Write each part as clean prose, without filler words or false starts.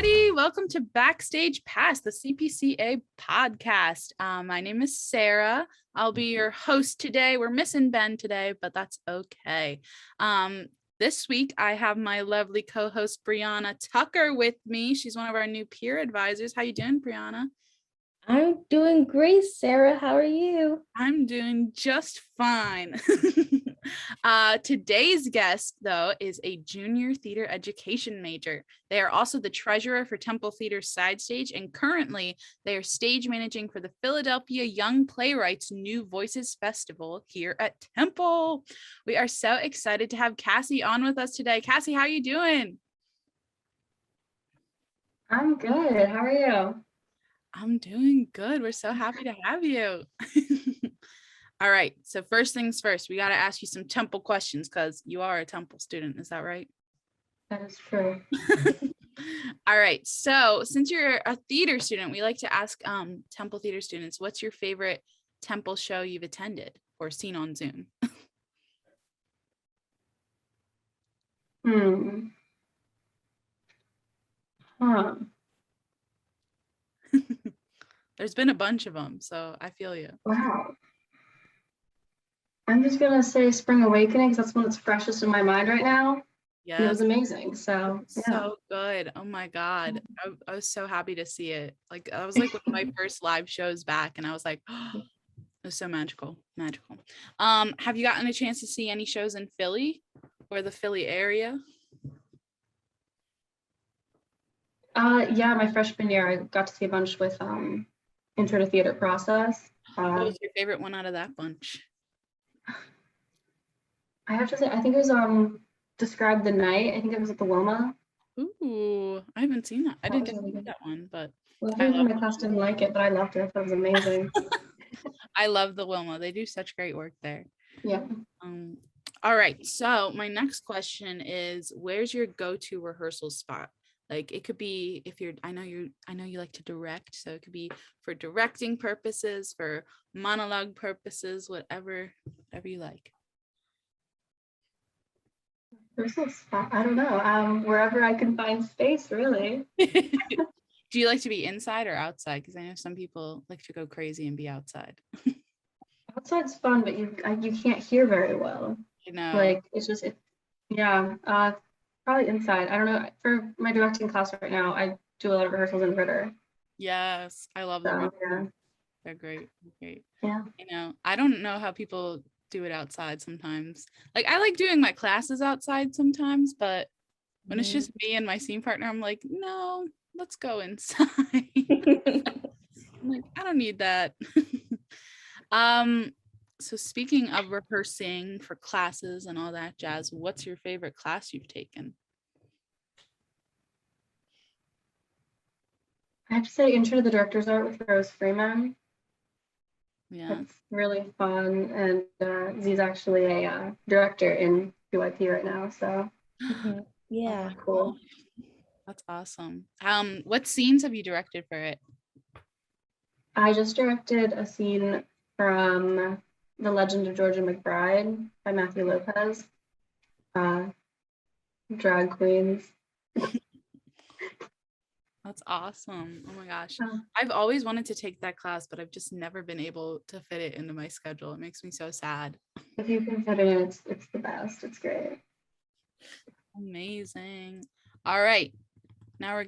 everybody. Welcome to Backstage Pass, the CPCA podcast. My name is Sarah. I'll be your host today. We're missing Ben today, but that's okay. This week, I have my lovely co-host, Briana Tucker, with me. She's one of our new peer advisors. How you doing, Briana? I'm doing great, Sarah. How are you? I'm doing just fine. Today's guest, though, is a junior theater education major. They are also the treasurer for Temple Theater's Side Stage, and currently they are stage managing for the Philadelphia Young Playwrights New Voices Festival here at Temple. We are so excited to have Cassie on with us today. Cassie, how are you doing? I'm good. How are you? I'm doing good. We're so happy to have you. All right. So first things first, we got to ask you some Temple questions because you are a Temple student. Is that right? That is true. All right. So since you're a theater student, we like to ask Temple theater students, what's your favorite Temple show you've attended or seen on Zoom? There's been a bunch of them, so I feel you. Wow. I'm just going to say Spring Awakening because that's one that's freshest in my mind right now. Yeah. It was amazing. So good. Oh my God. I was so happy to see it. Like, I was like one of my first live shows back and I was like, oh, it was so magical. Have you gotten a chance to see any shows in Philly or the Philly area? Yeah, my freshman year, I got to see a bunch with Intro to Theater Process. What was your favorite one out of that bunch? I have to say, I think it was Describe the Night. I think it was at the Wilma. Ooh, I haven't seen that. I didn't get to see that one, but well, my class didn't like it, but I loved it. It was amazing. I love the Wilma. They do such great work there. Yeah. All right. So my next question is, where's your go-to rehearsal spot? Like it could be if you're, I know you like to direct, so it could be for directing purposes, for monologue purposes, whatever you like. Rehearsal spot, I don't know. Wherever I can find space, really. Do you like to be inside or outside? Because I know some people like to go crazy and be outside. Outside's fun, but you can't hear very well. You know, like it's just probably inside. I don't know. For my directing class right now, I do a lot of rehearsals in Ritter. Yes, I love them. Yeah. They're great. Yeah. You know, I don't know how people do it outside sometimes. Like I like doing my classes outside sometimes, but when it's just me and my scene partner, I'm like, no, let's go inside. I'm like, I don't need that. So speaking of rehearsing for classes and all that jazz, what's your favorite class you've taken? I have to say Intro to the Director's Art with Rose Freeman. Yeah. It's really fun, and Z's actually a director in PYP right now, so yeah, cool. That's awesome. What scenes have you directed for it? I just directed a scene from The Legend of Georgia McBride by Matthew Lopez. Drag queens. That's awesome. Oh my gosh. I've always wanted to take that class, but I've just never been able to fit it into my schedule. It makes me so sad. If you can fit it in, it's the best. It's great. Amazing. All right. Now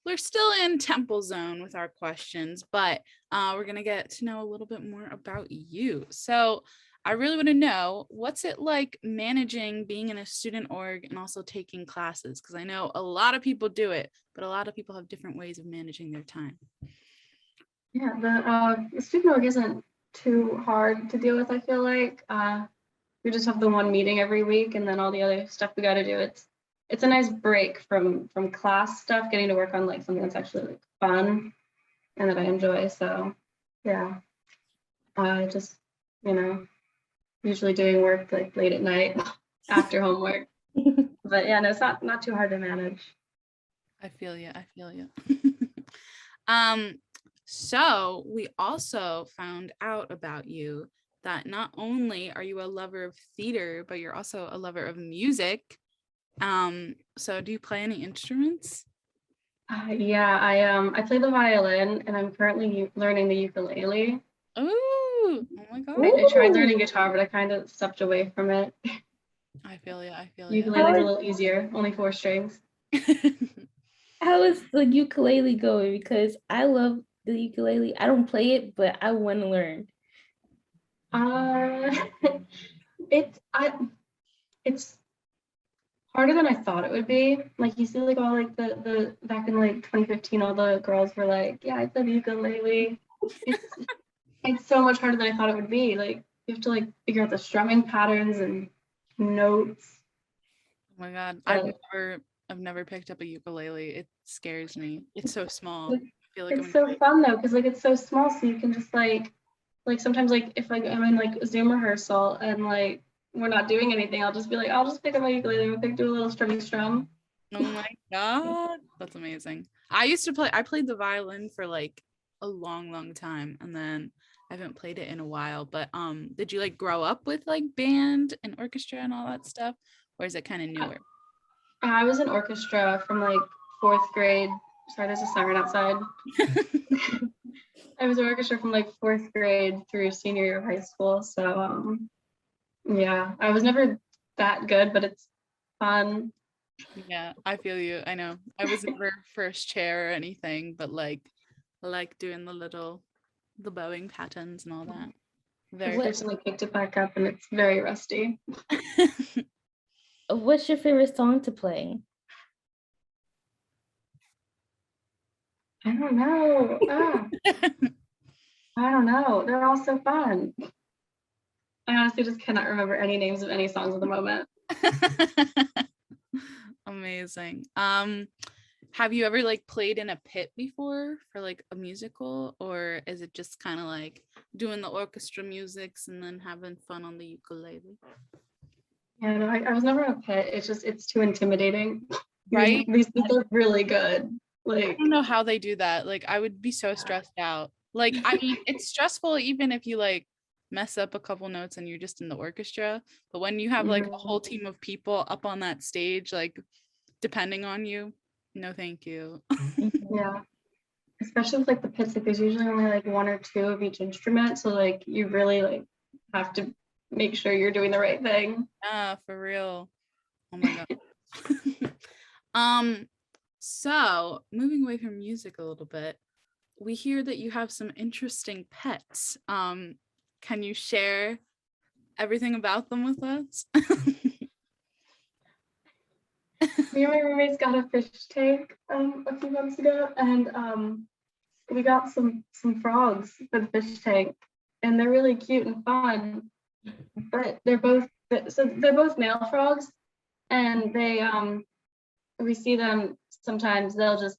we're still in Temple zone with our questions, but we're going to get to know a little bit more about you. So I really want to know, what's it like managing being in a student org and also taking classes? Because I know a lot of people do it, but a lot of people have different ways of managing their time. Yeah, the student org isn't too hard to deal with, I feel like. We just have the one meeting every week, and then all the other stuff we got to do. It's a nice break from class stuff, getting to work on like something that's actually like fun and that I enjoy. So yeah, just usually doing work like late at night after homework. But yeah, no, it's not too hard to manage. I feel you. So we also found out about you that not only are you a lover of theater, but you're also a lover of music. So do you play any instruments? Yeah, I play the violin and I'm currently learning the ukulele. Ooh, oh my God. I tried learning Ooh. guitar, but I kind of stepped away from it. I feel you. I feel you. Ukulele's a How little easier, only 4 strings. how is the ukulele going? Because I love the ukulele. I don't play it, but I want to learn. Uh, it's harder than I thought it would be. Like you see, like all like the back in like 2015, all the girls were like, "Yeah, I play the ukulele." It's so much harder than I thought it would be. Like you have to like figure out the strumming patterns and notes. Oh my God. But I've never picked up a ukulele. It scares me. It's so small. it- I feel like I'm it's so fun though, because like it's so small, so you can just like sometimes like if like I'm in like Zoom rehearsal and like we're not doing anything, I'll just be like, I'll just pick up my ukulele and do a little strummy strum. oh my God. That's amazing. I played the violin for like a long, long time, and then I haven't played it in a while. But did you like grow up with like band and orchestra and all that stuff? Or is it kind of newer? I was in orchestra from like 4th grade. Sorry, there's a siren outside. I was in orchestra from like 4th grade through senior year of high school. So yeah, I was never that good, but it's fun. Yeah, I feel you. I know. I was never first chair or anything, but like I like doing the bowing patterns and all that. I Very What recently picked it back up and it's very rusty. what's your favorite song to play? I don't know. I don't know. They're all so fun. I honestly just cannot remember any names of any songs at the moment. Amazing. Have you ever like played in a pit before for like a musical, or is it just kind of like doing the orchestra musics and then having fun on the ukulele? Yeah, no, I was never in a pit. It's too intimidating. Right? These people are really good. I Like, don't know how they do that. Like I would be so stressed out. Like I mean, it's stressful even if you like mess up a couple notes and you're just in the orchestra, but when you have like a whole team of people up on that stage like depending on you, no thank you. yeah, especially with like the pits, like there's usually only like 1 or 2 of each instrument. So like you really like have to make sure you're doing the right thing. Ah, for real. Oh my God. Um, so moving away from music a little bit, we hear that you have some interesting pets. Can you share everything about them with us? Me and my roommates got a fish tank a few months ago, and we got some frogs for the fish tank, and they're really cute and fun. But they're both male frogs, and we see them sometimes. They'll just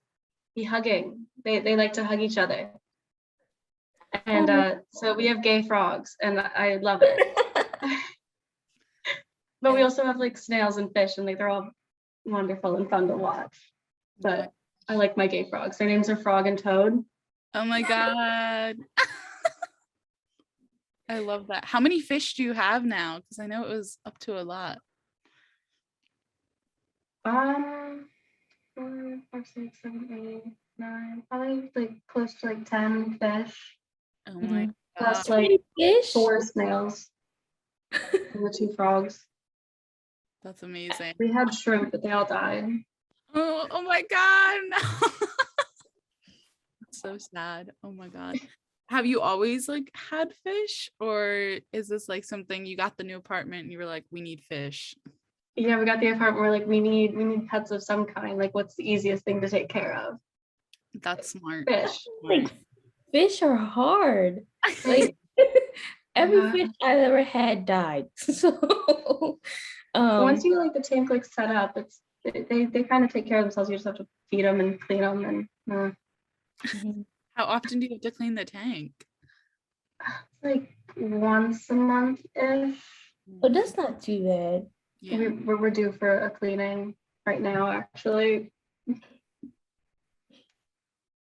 be hugging. They like to hug each other, and Oh, so we have gay frogs, and I love it. But we also have like snails and fish, and like they're all wonderful and fun to watch. But I like my gay frogs. Their names are Frog and Toad. Oh my God. I love that. How many fish do you have now? Because I know it was up to a lot. 4, 5, 6, 7, 8, 9, probably like close to like 10 fish, Oh my Mhm. God. plus so like many fish. 4 snails and the 2 frogs. That's amazing. We had shrimp, but they all died. Oh my God. No. That's so sad. Oh my God. Have you always like had fish, or is this like something you got the new apartment and you were like, we need fish? Yeah, we got the apartment where like we need pets of some kind. Like, what's the easiest thing to take care of? That's smart. Fish. Like fish are hard. Like every Yeah. fish I've ever had died. So Once you like the tank like set up, they kind of take care of themselves. You just have to feed them and clean them, and mhm. How often do you have to clean the tank? like once a month ish. But that's not too bad. Yeah. We're due for a cleaning right now, actually.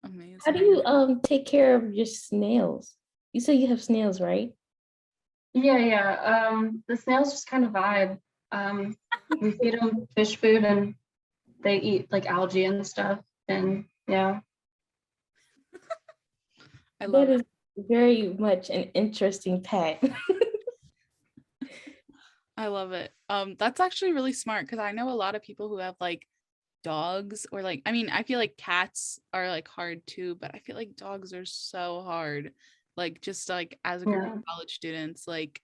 Amazing. How do you take care of your snails? You say you have snails, right? Yeah. The snails just kind of vibe. We feed them fish food and they eat like algae and stuff. And Yeah. I love That it. is very much an interesting pet. I love it. That's actually really smart because I know a lot of people who have like dogs or like, I mean, I feel like cats are like hard too, but I feel like dogs are so hard. Like just like as a group Yeah. of college students, like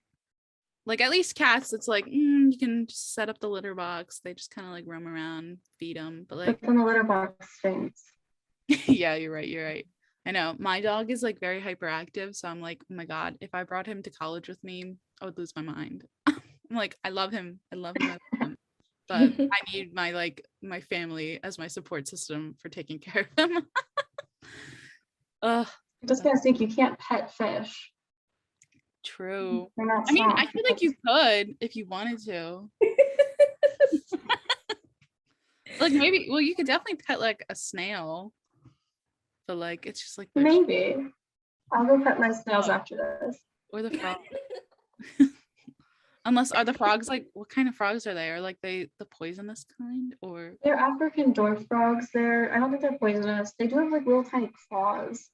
at least cats, it's like you can just set up the litter box. They just kind of like roam around, feed them. But But like, then the litter box stinks. yeah, you're right. You're right. I know my dog is like very hyperactive, so I'm like, oh my god, if I brought him to college with me, I would lose my mind. I'm like, I love him. I love him. I love him. But I need my family as my support system for taking care of him. Ugh, I just gotta think, you can't pet fish. true. They're not I mean, I soft. feel like you could if you wanted to. Like maybe, well, you could definitely pet like a snail, but like it's just like Maybe. I'll go pet my snails after this. or the frog. Unless are the frogs like what kind of frogs are they? Are like the poisonous kind or They're African dwarf frogs. I don't think they're poisonous. They do have like little tiny claws.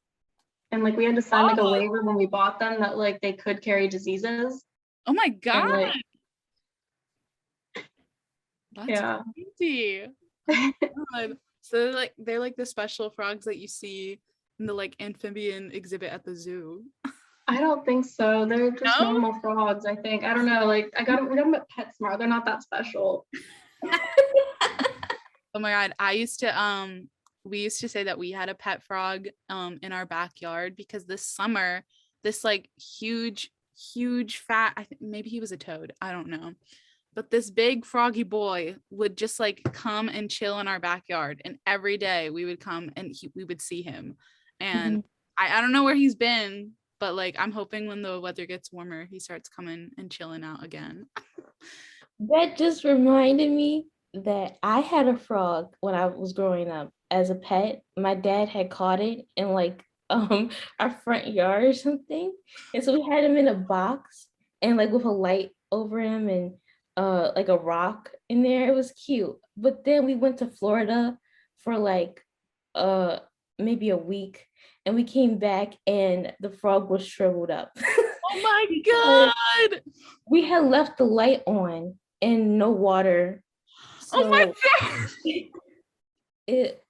And like we had to sign like a Oh. waiver when we bought them that like they could carry diseases. oh my god. like, That's Yeah. crazy. Oh my god. So they're like the special frogs that you see in the like amphibian exhibit at the zoo. I don't think so. They're just No? normal frogs, I think. I don't know. Like we got them at PetSmart. They're not that special. Oh my god. We used to say that we had a pet frog in our backyard because this summer, this like huge fat, I think maybe he was a toad. I don't know. But this big froggy boy would just like come and chill in our backyard. And every day we would come and we would see him. And I don't know where he's been, but like I'm hoping when the weather gets warmer, he starts coming and chilling out again. That just reminded me that I had a frog when I was growing up as a pet. My dad had caught it in like our front yard or something. And so we had him in a box and like with a light over him and like a rock in there. It was cute. But then we went to Florida for like maybe a week and we came back and the frog was shriveled up. Oh my god. We had left the light on and no water. So Oh my god. it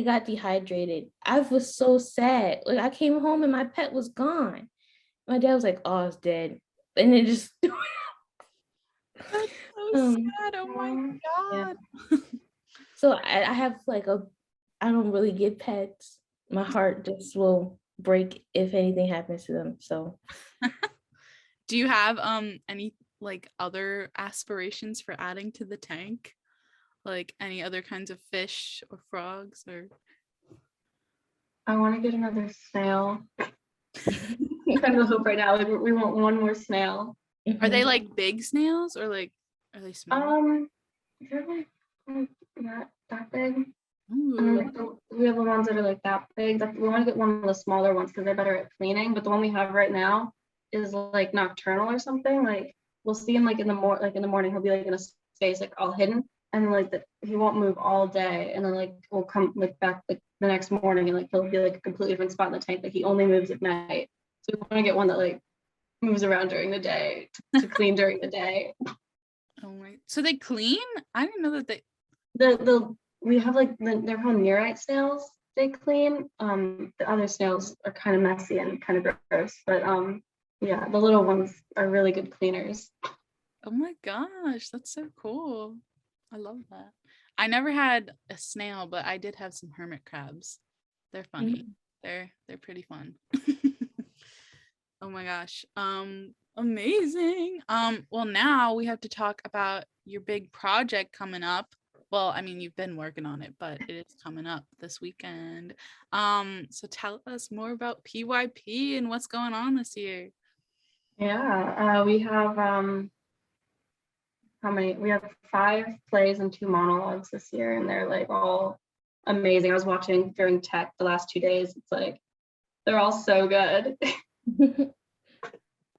got dehydrated. I was so sad. Like I came home and my pet was gone. My dad was like, "Oh, it's dead," and it just. That's so sad. Oh my god. Yeah. So I have like I don't really get pets. My heart just will break if anything happens to them. So. Do you have any like other aspirations for adding to the tank? Like any other kinds of fish or frogs or I want to get another snail. Kind of the hope right now. Like we want one more snail. are they like big snails or like are they small? They're like not that big. Ooh. And then like we have the ones that are like that big. We want to get one of the smaller ones because they're better at cleaning. But the one we have right now is like nocturnal or something. Like we'll see him like in the morning he'll be like in a space like all hidden, and like he won't move all day, and then like we'll come like back like the next morning and like he'll be like a completely different spot in the tank. Like he only moves at night. So we want to get one that like moves around during the day to clean during the day. Oh my, so they clean? I didn't know that they We have like they're called murite snails. They clean. The other snails are kind of messy and kind of gross, but yeah, the little ones are really good cleaners. Oh my gosh, that's so cool. I love that. I never had a snail, but I did have some hermit crabs. They're funny. They're pretty fun. Oh my gosh. Amazing. Well, now we have to talk about your big project coming up. Well, I mean, you've been working on it, but it is coming up this weekend. So tell us more about PYP and what's going on this year. Yeah, we have how many? We have 5 plays and 2 monologues this year, and they're like all amazing. I was watching during tech the last 2 days. It's like they're all so good.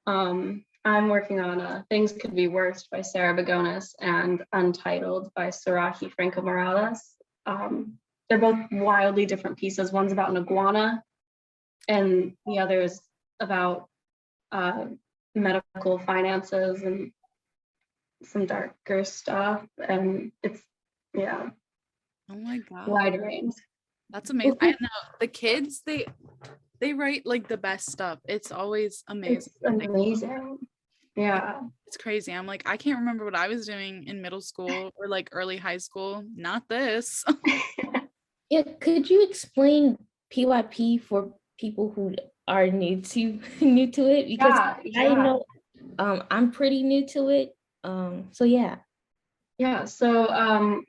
I'm working on Things Could Be Worse by Sarah Bagonis and Untitled by Sarahi Franco Morales. they're both wildly different pieces. One's about an iguana, and the other is about medical finances and some darker stuff. And it's, yeah, Oh my God. wide range. That's amazing. I know the kids, they write like the best stuff. It's always amazing. It's amazing. Yeah. It's crazy. I'm like, I can't remember what I was doing in middle school or like early high school. Not this. Yeah, could you explain PYP for people who are new to it? Because I know I'm pretty new to it. So yeah. Yeah. So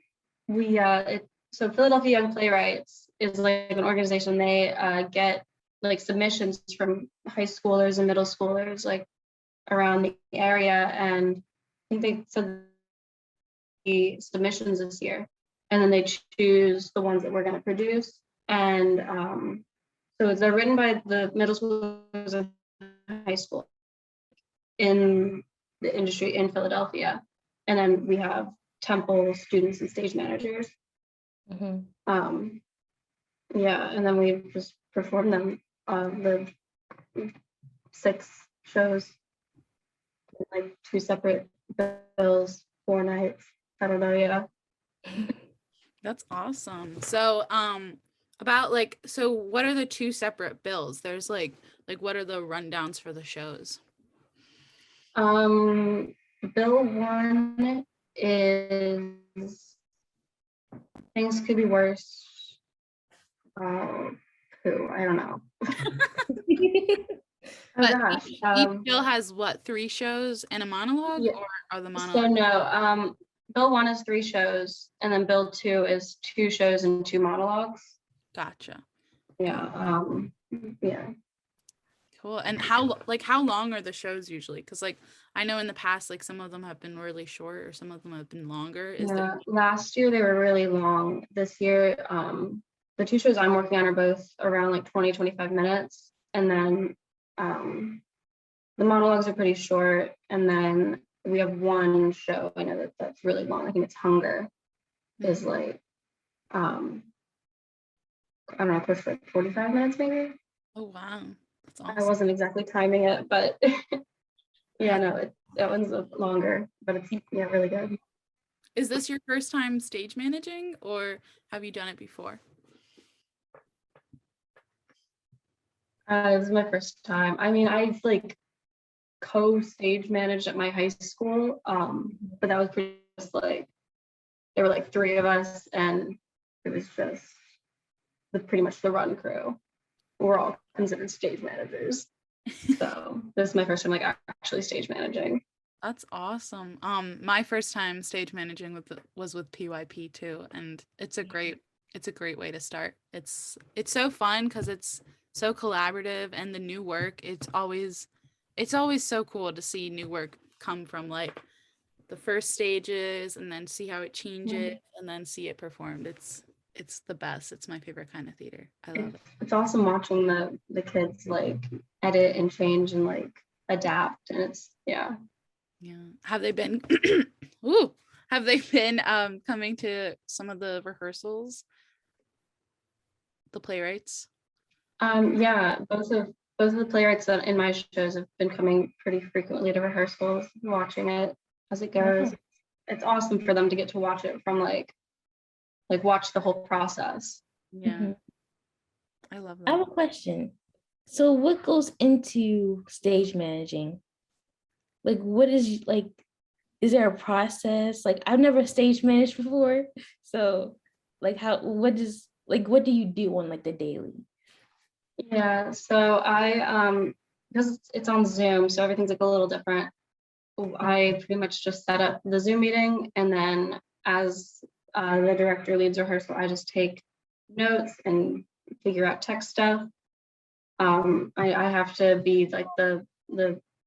so Philadelphia Young Playwrights is like an organization. They get like submissions from high schoolers and middle schoolers like around the area, and I think they said the submissions this year, and then they choose the ones that we're going to produce. And so they're written by the middle schoolers and high school in the industry in Philadelphia, and then we have Temple students and stage managers. Yeah, and then we just perform them the 6 shows, like 2 separate bills, 4 nights. I don't know. Yeah. That's awesome. So about like, so what are the 2 separate bills? There's like what are the rundowns for the shows? Bill 1 is Things Could Be Worse. I don't know. But gosh. Each bill has what, 3 shows and a monologue, Yeah. or are the monologues? So no, Bill 1 is 3 shows, and then Bill 2 is 2 shows and 2 monologues. Gotcha. Yeah. Yeah. Cool. And how long are the shows usually? Because like I know in the past, like some of them have been really short or some of them have been longer. Last year they were really long. This year, the 2 shows I'm working on are both around like 20-25 minutes, and then the monologues are pretty short, and then we have 1 show I know that's really long. I think it's Hunger is like I don't know, close to like 45 minutes maybe. Oh wow, that's awesome. I wasn't exactly timing it, but yeah, no, that one's longer, but it's really good. Is this your first time stage managing, or have you done it before? This is my first time. I mean, I've like co-stage managed at my high school, but that was pretty just like there were like 3 of us, and it was just pretty much the run crew. We're all considered stage managers. So this is my first time like actually stage managing. That's awesome. My first time stage managing was with PYP too, and it's a great way to start. It's so fun because it's so collaborative, and the new work, it's always so cool to see new work come from like the first stages and then see how it changes and then see it performed. It's the best. It's my favorite kind of theater. I love it. It's awesome watching the kids like edit and change and like adapt, and it's yeah. Have they been coming to some of the rehearsals, the playwrights? Yeah, both of the playwrights that in my shows have been coming pretty frequently to rehearsals, watching it as it goes. It's awesome for them to get to watch it from like watch the whole process. Yeah. I love that. I have a question. So what goes into stage managing? Like, what is like, is there a process? Like, I've never stage managed before. So like what do you do on like the daily? Yeah, so I because it's on Zoom, so everything's like a little different. I pretty much just set up the Zoom meeting, and then as the director leads rehearsal, I just take notes and figure out text stuff. I have to be like the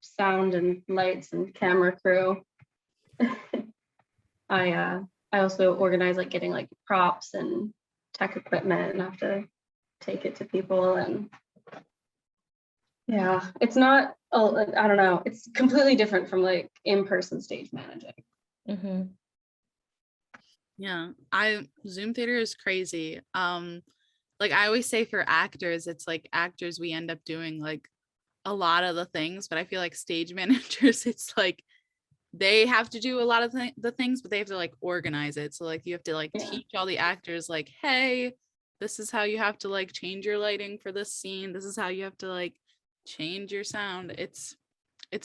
sound and lights and camera crew. I also organize like getting like props and tech equipment, and have to take it to people. And yeah, it's not, I don't know, it's completely different from like in-person stage managing. Yeah, Zoom theater is crazy. Like I always say for actors, it's like actors we end up doing like a lot of the things, but I feel like stage managers, it's like they have to do a lot of the things, but they have to like organize it. So like you have to like teach all the actors like, hey, this is how you have to like change your lighting for this scene. This is how you have to like change your sound. It's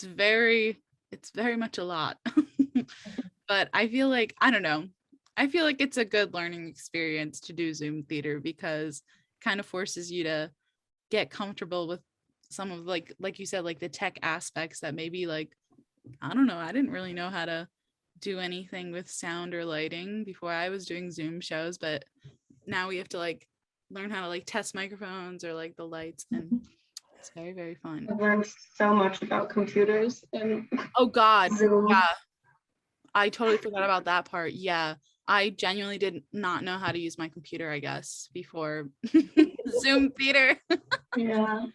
very much a lot. But I feel like, I don't know. I feel like it's a good learning experience to do Zoom theater because it kind of forces you to get comfortable with some of like you said, like the tech aspects that maybe like, I don't know, I didn't really know how to do anything with sound or lighting before I was doing Zoom shows, but now we have to like learn how to like test microphones or like the lights, and it's very, very fun. I've learned so much about computers and Oh God, Zoom. yeah. I totally forgot about that part. Yeah, I genuinely did not know how to use my computer, I guess, before Zoom theater. Yeah.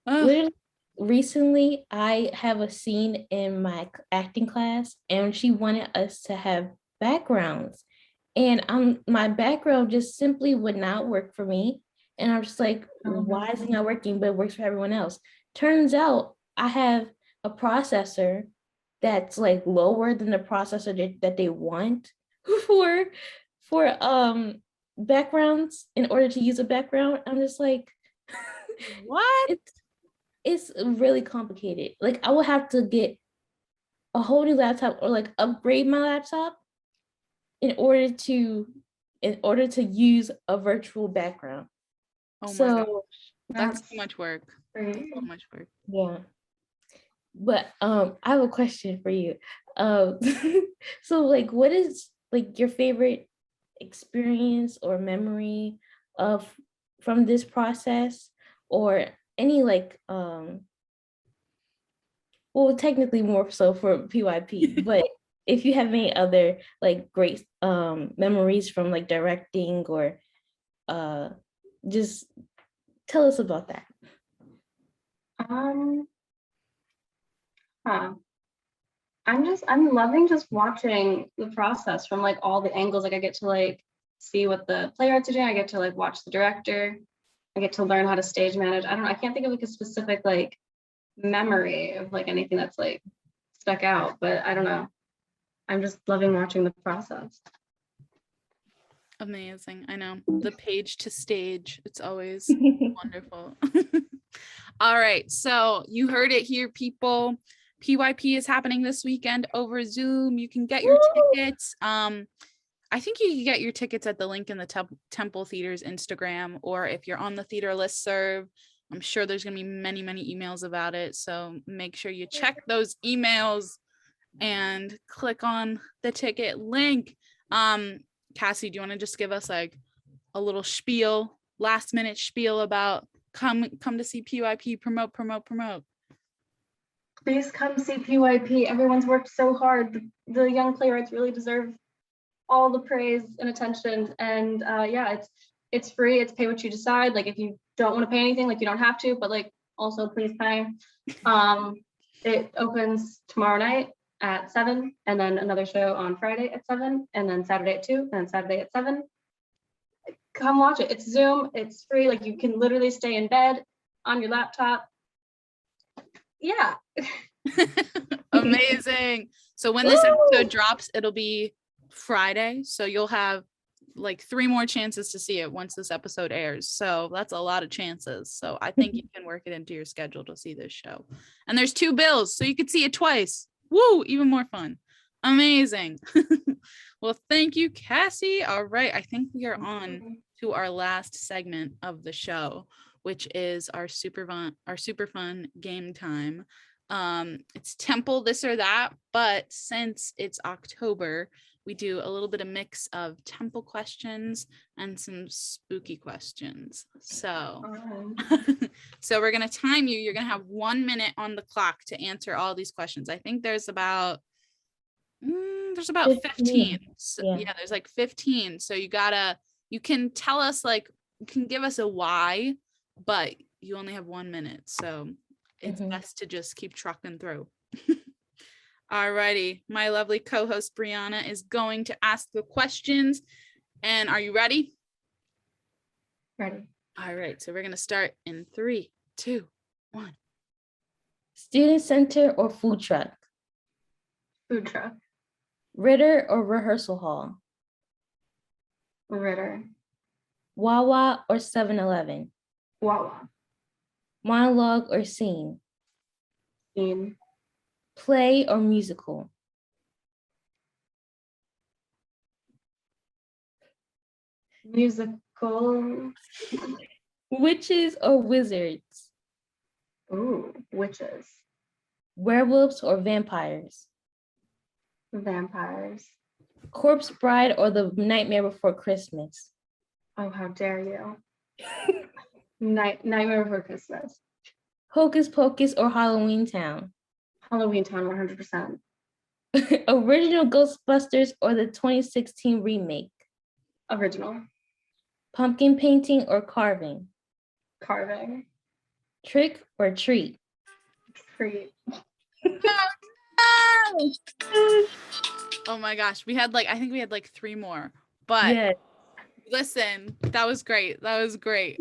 Literally, recently, I have a scene in my acting class, and she wanted us to have backgrounds, and my background just simply would not work for me. And I'm just like, why is it not working? But it works for everyone else. Turns out I have a processor that's like lower than the processor that they want for backgrounds in order to use a background. I'm just like, What? it's really complicated. Like I will have to get a whole new laptop or like upgrade my laptop in order to use a virtual background. Oh my gosh, So that's too much work. Great. So much work. yeah. But I have a question for you. So like what is like your favorite experience or memory of from this process, or any like well, technically more so for PYP, but if you have any other like great memories from like directing, or just tell us about that. Huh. I'm loving just watching the process from like all the angles. Like I get to like see what the playwrights are doing. I get to like watch the director. I get to learn how to stage manage. I don't know. I can't think of like a specific like memory of like anything that's like stuck out, but I don't know. I'm just loving watching the process. Amazing. I know. The page to stage. It's always wonderful. All right. So you heard it here, people. PYP is happening this weekend over Zoom. You can get your tickets. I think you can get your tickets at the link in the Temple Theater's Instagram, or if you're on the theater listserv, I'm sure there's going to be many, many emails about it. So make sure you check those emails and click on the ticket link. Cassie, do you want to just give us like a little spiel, last minute spiel about come to see PYP, promote. Please come see PYP. Everyone's worked so hard. The young playwrights really deserve all the praise and attention. And yeah, it's free. It's pay what you decide. Like if you don't want to pay anything, like you don't have to, but like also please pay. It opens tomorrow night at 7, and then another show on Friday at 7, and then Saturday at 2, and then Saturday at 7. Come watch it. It's Zoom. It's free. Like you can literally stay in bed on your laptop. Yeah. Amazing. So when this episode drops, it'll be Friday. So you'll have like 3 more chances to see it once this episode airs. So that's a lot of chances. So I think you can work it into your schedule to see this show. And there's 2 bills, so you could see it twice. Woo, even more fun. Amazing. Well, thank you, Cassie. All right, I think we are on to our last segment of the show, which is our super fun game time. It's Temple this or that, but since it's October, we do a little bit of mix of Temple questions and some spooky questions. So so we're gonna time you. You're gonna have 1 minute on the clock to answer all these questions. I think there's about 15. So, yeah, there's like 15. So you can tell us, like, you can give us a why, but you only have 1 minute. So it's best to just keep trucking through. All righty. My lovely co-host Briana is going to ask the questions. And are you ready? Ready. All right. So we're going to start in 3, 2, 1. Student center or food truck? Food truck. Ritter or rehearsal hall? Ritter. Wawa or 7-Eleven? Wawa. Monologue or scene? Scene. Play or musical? Musical. Witches or wizards? Ooh, witches. Werewolves or vampires? Vampires. Corpse Bride or The Nightmare Before Christmas? Oh, how dare you. Nightmare Before Christmas. Hocus Pocus or Halloween Town? Halloween Town 100%. Original Ghostbusters or the 2016 remake? Original. Pumpkin painting or carving? Carving. Trick or treat? Treat. Oh my gosh. I think we had like 3 more. But Yeah. listen, that was great. That was great.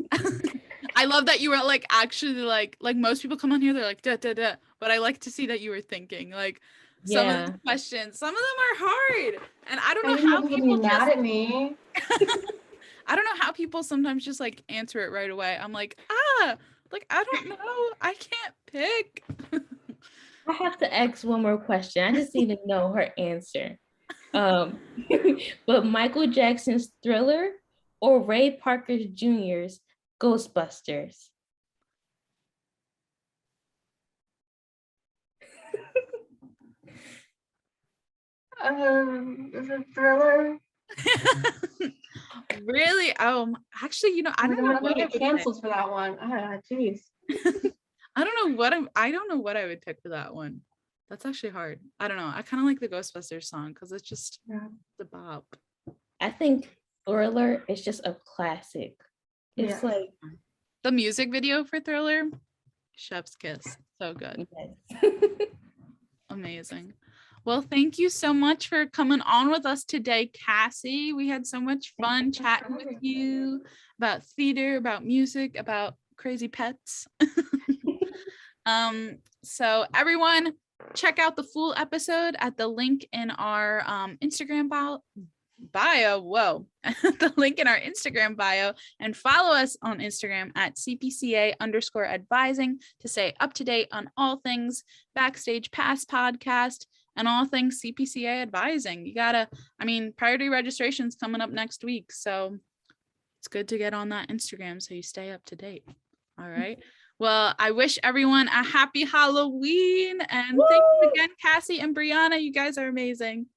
I love that you were like actually like most people come on here, they're like da da da. But I like to see that you were thinking like some of the questions. Some of them are hard. And I don't know how people mad at me. I don't know how people sometimes just like answer it right away. I'm like, like I don't know. I can't pick. I have to ask one more question. I just need to know her answer. But Michael Jackson's Thriller or Ray Parker Jr.'s Ghostbusters? Is it Thriller? Really? Actually, I don't know. I'm gonna get canceled for that one. Jeez. I don't know what I would pick for that one. That's actually hard. I don't know. I kind of like the Ghostbusters song because it's just the bop. I think Thriller is just a classic. It's like the music video for Thriller, chef's kiss. So good. Yes. Amazing. Well, thank you so much for coming on with us today, Cassie. We had so much fun chatting with you about theater, about music, about crazy pets. So everyone, check out the full episode at the link in our Instagram bio. The link in our Instagram bio, and follow us on Instagram at CPCA_advising to stay up to date on all things Backstage Pass Podcast and all things CPCA advising. Priority registration's coming up next week, so it's good to get on that Instagram so you stay up to date. All right. Well, I wish everyone a happy Halloween, and thank you again, Cassie and Briana. You guys are amazing.